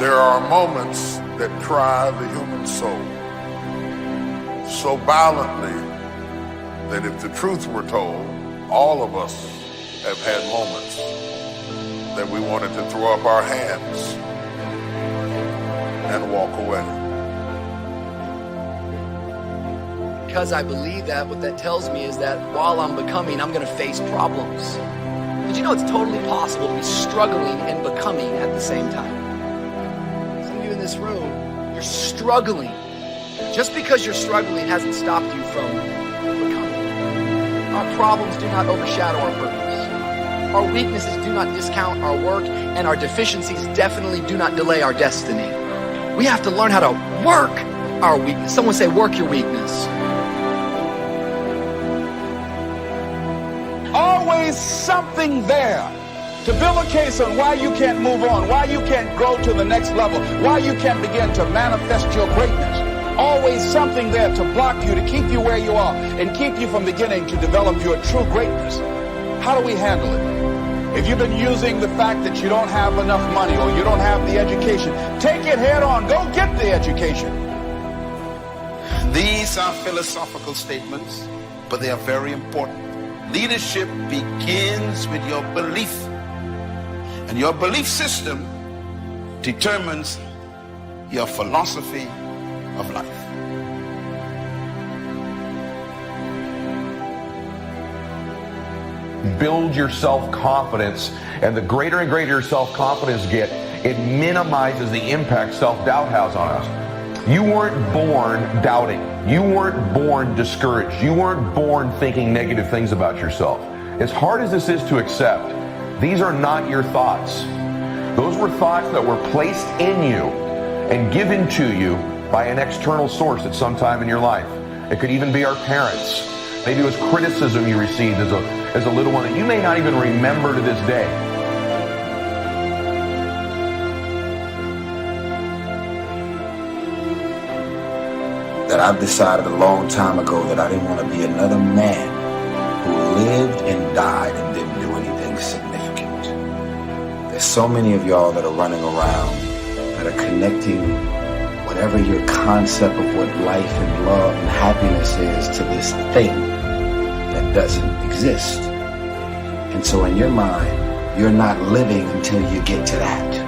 There are moments that try the human soul so violently that if the truth were told, all of us have had moments that we wanted to throw up our hands and walk away. Because I believe that, what that tells me is that while I'm becoming, I'm going to face problems. Did you know it's totally possible to be struggling and becoming at the same time? Some of you in this room, you're struggling. Just because you're struggling hasn't stopped you from becoming. Our problems do not overshadow our purpose. Our weaknesses do not discount our work, and our deficiencies definitely do not delay our destiny. We have to learn how to work our weakness. Someone say, work your weakness. Always something there to build a case on why you can't move on, why you can't grow to the next level, why you can't begin to manifest your greatness. Always something there to block you, to keep you where you are, and keep you from beginning to develop your true greatness. How do we handle it? If you've been using the fact that you don't have enough money or you don't have the education, take it head on. Go get the education. These are philosophical statements, but they are very important. Leadership begins with your belief, and your belief system determines your philosophy of life. Build your self-confidence, and the greater and greater your self-confidence get, it minimizes the impact self-doubt has on us. You weren't born doubting. You weren't born discouraged. You weren't born thinking negative things about yourself. As hard as this is to accept, these are not your thoughts. Those were thoughts that were placed in you and given to you by an external source at some time in your life. It could even be our parents. Maybe it was criticism you received as a little one that you may not even remember to this day. That I've decided a long time ago that I didn't want to be another man who lived and died and didn't do anything significant. There's so many of y'all that are running around that are connecting whatever your concept of what life and love and happiness is to this thing that doesn't exist. And so in your mind, you're not living until you get to that.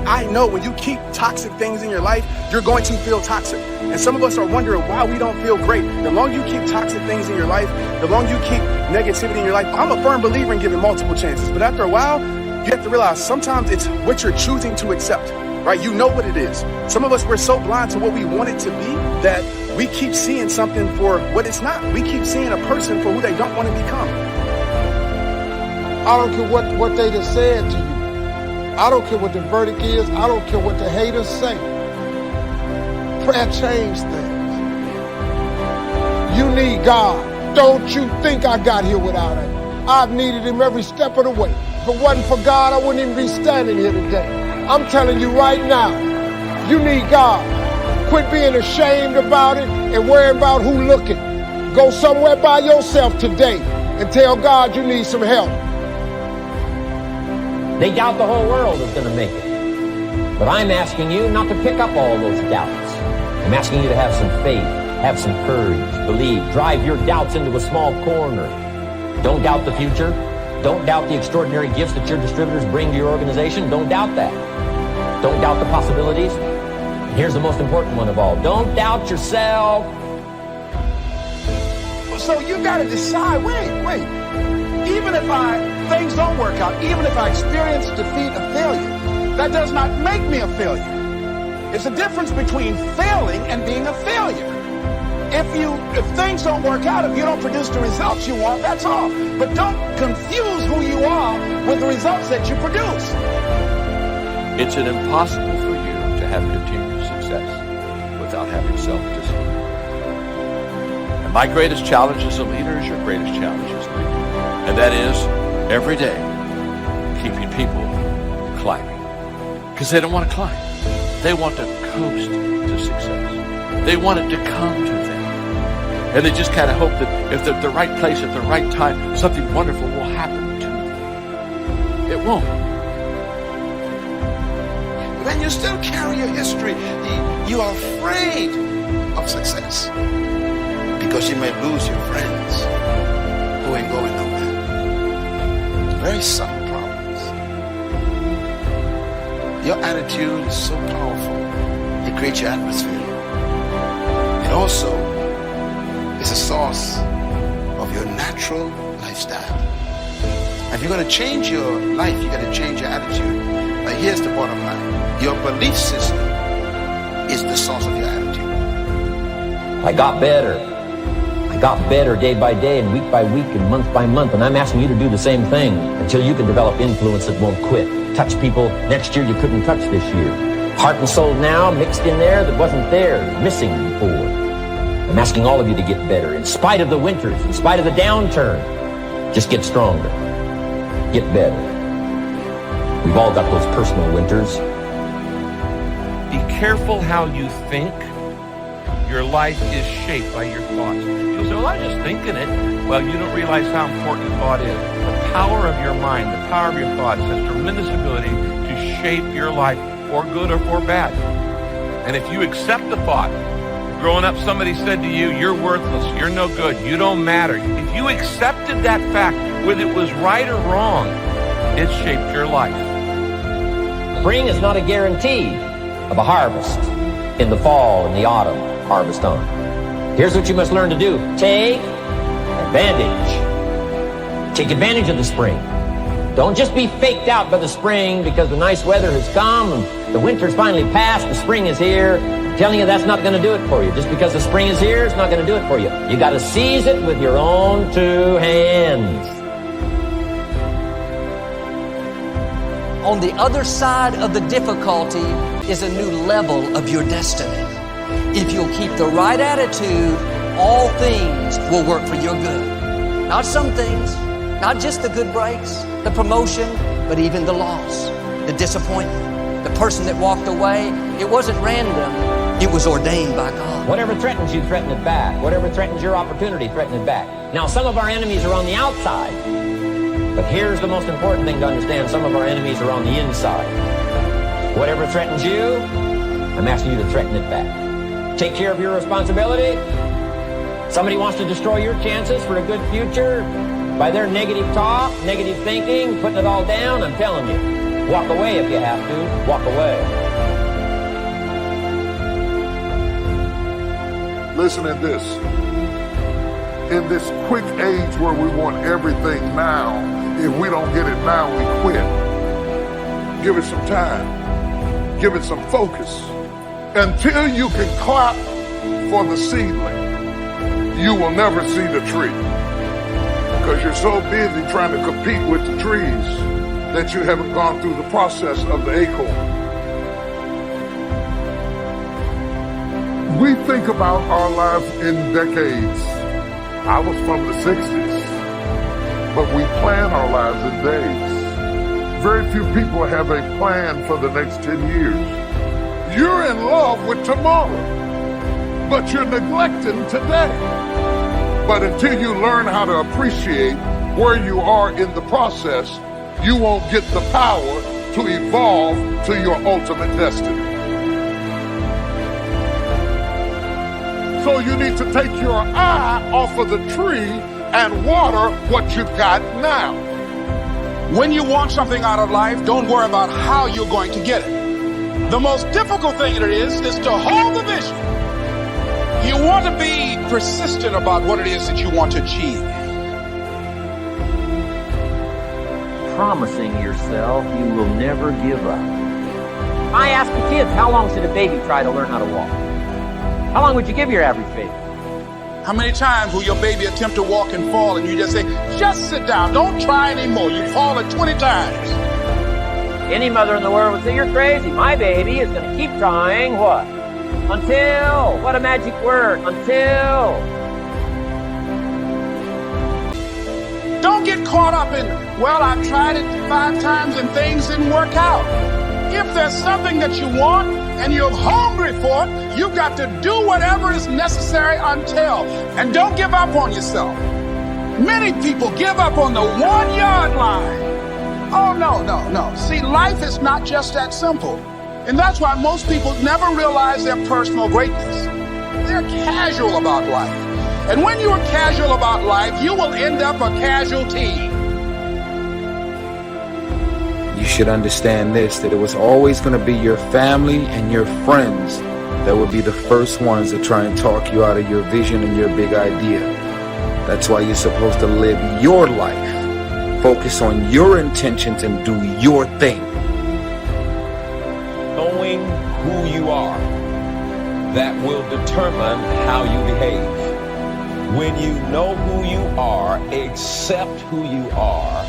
I know when you keep toxic things in your life, you're going to feel toxic. And some of us are wondering why we don't feel great. The longer you keep toxic things in your life, the longer you keep negativity in your life. I'm a firm believer in giving multiple chances. But after a while, you have to realize sometimes it's what you're choosing to accept, right? You know what it is. Some of us, we're so blind to what we want it to be that we keep seeing something for what it's not. We keep seeing a person for who they don't want to become. I don't care what they just said to you. I don't care what the verdict is. I don't care what the haters say. Prayer changed things. You need God. Don't you think I got here without Him. I've needed Him every step of the way. If it wasn't for God, I wouldn't even be standing here today. I'm telling you right now, you need God. Quit being ashamed about it and worrying about who looking. Go somewhere by yourself today and tell God you need some help. They doubt the whole world is going to make it. But I'm asking you not to pick up all those doubts. I'm asking you to have some faith, have some courage, believe, drive your doubts into a small corner. Don't doubt the future. Don't doubt the extraordinary gifts that your distributors bring to your organization. Don't doubt that. Don't doubt the possibilities. And here's the most important one of all. Don't doubt yourself. So you got to decide, wait. Even if things don't work out, even if I experience defeat or failure, that does not make me a failure. It's a difference between failing and being a failure. If things don't work out, if you don't produce the results you want, that's all. But don't confuse who you are with the results that you produce. It's impossible for you to have continued success without having self-discipline. And my greatest challenge as a leader is your greatest challenge as a leader. And that is, every day, keeping people climbing. Because they don't want to climb. They want to coast to success. They want it to come to them. And they just kind of hope that if they're at the right place at the right time, something wonderful will happen to them. It won't. Then you still carry your history. You are afraid of success because you may lose your friends who ain't going nowhere. Very subtle problems. Your attitude is so powerful. It creates your atmosphere. It also is a source of your natural lifestyle. If you're going to change your life, you got to change your attitude. Now here's the bottom line. Your belief system is the source of your attitude. I got better. I got better day by day and week by week and month by month, and I'm asking you to do the same thing until you can develop influence that won't quit. Touch people next year you couldn't touch this year. Heart and soul now mixed in there that wasn't there, missing before. I'm asking all of you to get better in spite of the winters, in spite of the downturn. Just get stronger. Get better. We've all got those personal winters. Be careful how you think. Your life is shaped by your thoughts. You'll say, well, I'm just thinking it. Well, you don't realize how important thought is. The power of your mind, the power of your thoughts has tremendous ability to shape your life for good or for bad. And if you accept the thought, growing up somebody said to you, you're worthless, you're no good, you don't matter. If you accepted that fact, whether it was right or wrong, it shaped your life. Spring is not a guarantee of a harvest in the fall and the autumn harvest on. Here's what you must learn to do. Take advantage. Take advantage of the spring. Don't just be faked out by the spring because the nice weather has come and the winter's finally passed, the spring is here. I'm telling you that's not going to do it for you. Just because the spring is here, it's not going to do it for you. You got to seize it with your own two hands. On the other side of the difficulty is a new level of your destiny. If you'll keep the right attitude, all things will work for your good. Not some things, not just the good breaks, the promotion, but even the loss, the disappointment, the person that walked away. It wasn't random, it was ordained by God. Whatever threatens you, threaten it back. Whatever threatens your opportunity, threaten it back. Now, some of our enemies are on the outside. But here's the most important thing to understand. Some of our enemies are on the inside. Whatever threatens you, I'm asking you to threaten it back. Take care of your responsibility. Somebody wants to destroy your chances for a good future by their negative talk, negative thinking, putting it all down. I'm telling you, walk away if you have to. Walk away. Listen to this. In this quick age where we want everything now, if we don't get it now, we quit. Give it some time. Give it some focus. Until you can clap for the seedling, you will never see the tree. Because you're so busy trying to compete with the trees that you haven't gone through the process of the acorn. We think about our lives in decades. I was from the 60s, but we plan our lives in days. Very few people have a plan for the next 10 years. You're in love with tomorrow, but you're neglecting today. But until you learn how to appreciate where you are in the process, you won't get the power to evolve to your ultimate destiny. So you need to take your eye off of the tree and water what you've got now. When you want something out of life, don't worry about how you're going to get it. The most difficult thing it is to hold the vision. You want to be persistent about what it is that you want to achieve. Promising yourself you will never give up. I ask the kids, how long should a baby try to learn how to walk? How long would you give your average baby? How many times will your baby attempt to walk and fall and you just say, just sit down, don't try anymore. You've fallen 20 times. Any mother in the world would say, you're crazy. My baby is going to keep trying what? Until. What a magic word. Until. Don't get caught up in, well, I've tried it 5 times and things didn't work out. If there's something that you want, and you're hungry for it, you got to do whatever is necessary until. And don't give up on yourself. Many people give up on the 1 yard line. Oh, no. See, life is not just that simple. And that's why most people never realize their personal greatness. They're casual about life. And when you're casual about life, you will end up a casualty. You should understand this, that it was always going to be your family and your friends that would be the first ones to try and talk you out of your vision and your big idea. That's why you're supposed to live your life. Focus on your intentions and do your thing. Knowing who you are, that will determine how you behave. When you know who you are, accept who you are,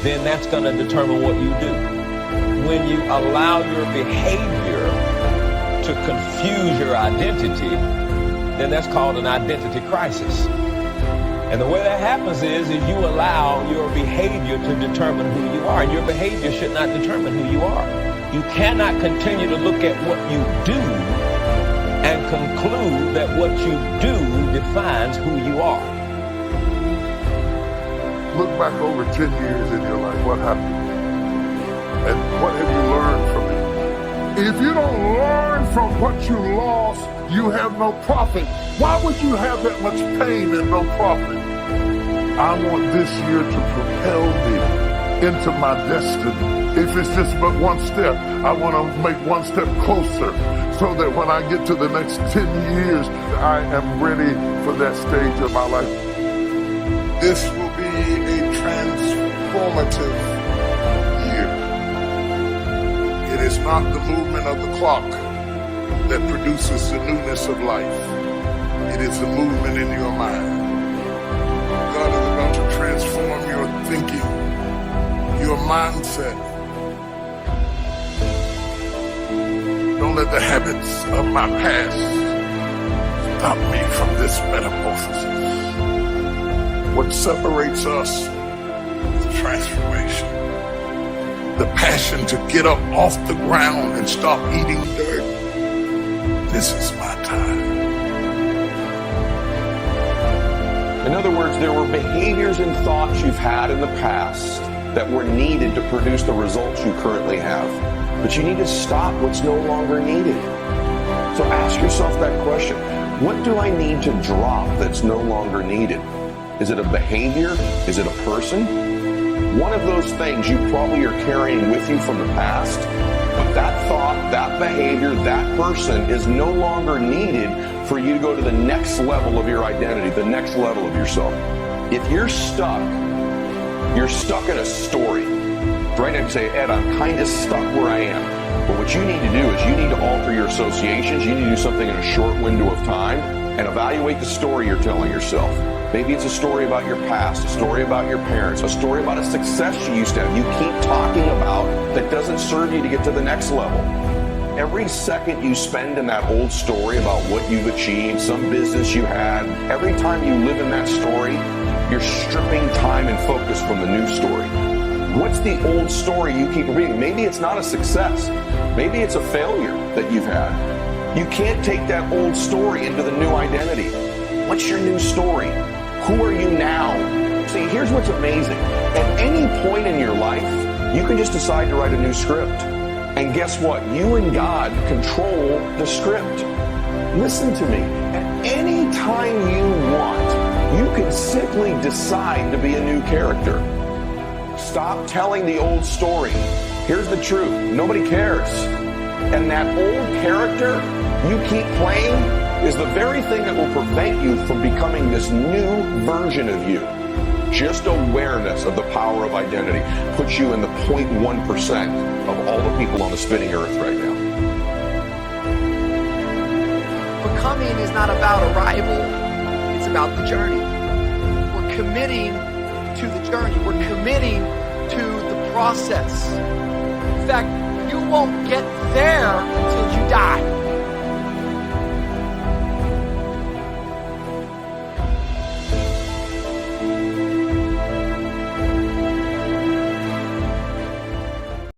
then that's going to determine what you do. When you allow your behavior to confuse your identity, then that's called an identity crisis. And the way that happens is you allow your behavior to determine who you are. And your behavior should not determine who you are. You cannot continue to look at what you do and conclude that what you do defines who you are. Look back over 10 years in your life. What happened? And what have you learned from it? If you don't learn from what you lost, you have no profit. Why would you have that much pain and no profit? I want this year to propel me into my destiny. If it's just but one step, I want to make one step closer so that when I get to the next 10 years, I am ready for that stage of my life. This will be a transformative year. It is not the movement of the clock that produces the newness of life. It is the movement in your mind. God is about to transform your thinking, your mindset. Don't let the habits of my past stop me from this metamorphosis. What separates us is transformation. The passion to get up off the ground and stop eating dirt. This is my time. In other words, there were behaviors and thoughts you've had in the past that were needed to produce the results you currently have. But you need to stop what's no longer needed. So ask yourself that question. What do I need to drop that's no longer needed? Is it a behavior? Is it a person? One of those things you probably are carrying with you from the past, but that thought, that behavior, that person is no longer needed for you to go to the next level of your identity, the next level of yourself. If you're stuck in a story. Right now you say, Ed, I'm kind of stuck where I am. But what you need to do is you need to alter your associations. You need to do something in a short window of time and evaluate the story you're telling yourself. Maybe it's a story about your past, a story about your parents, a story about a success you used to have. You keep talking about that doesn't serve you to get to the next level. Every second you spend in that old story about what you've achieved, some business you had, every time you live in that story, you're stripping time and focus from the new story. What's the old story you keep reading? Maybe it's not a success. Maybe it's a failure that you've had. You can't take that old story into the new identity. What's your new story? Who are you now? See, here's what's amazing. At any point in your life, you can just decide to write a new script. And guess what? You and God control the script. Listen to me. At any time you want, you can simply decide to be a new character. Stop telling the old story. Here's the truth. Nobody cares. And that old character you keep playing is the very thing that will prevent you from becoming this new version of you. Just awareness of the power of identity puts you in the 0.1% of all the people on the spinning earth right now. Becoming is not about arrival. It's about the journey. We're committing to the journey. We're committing to the process. In fact, you won't get there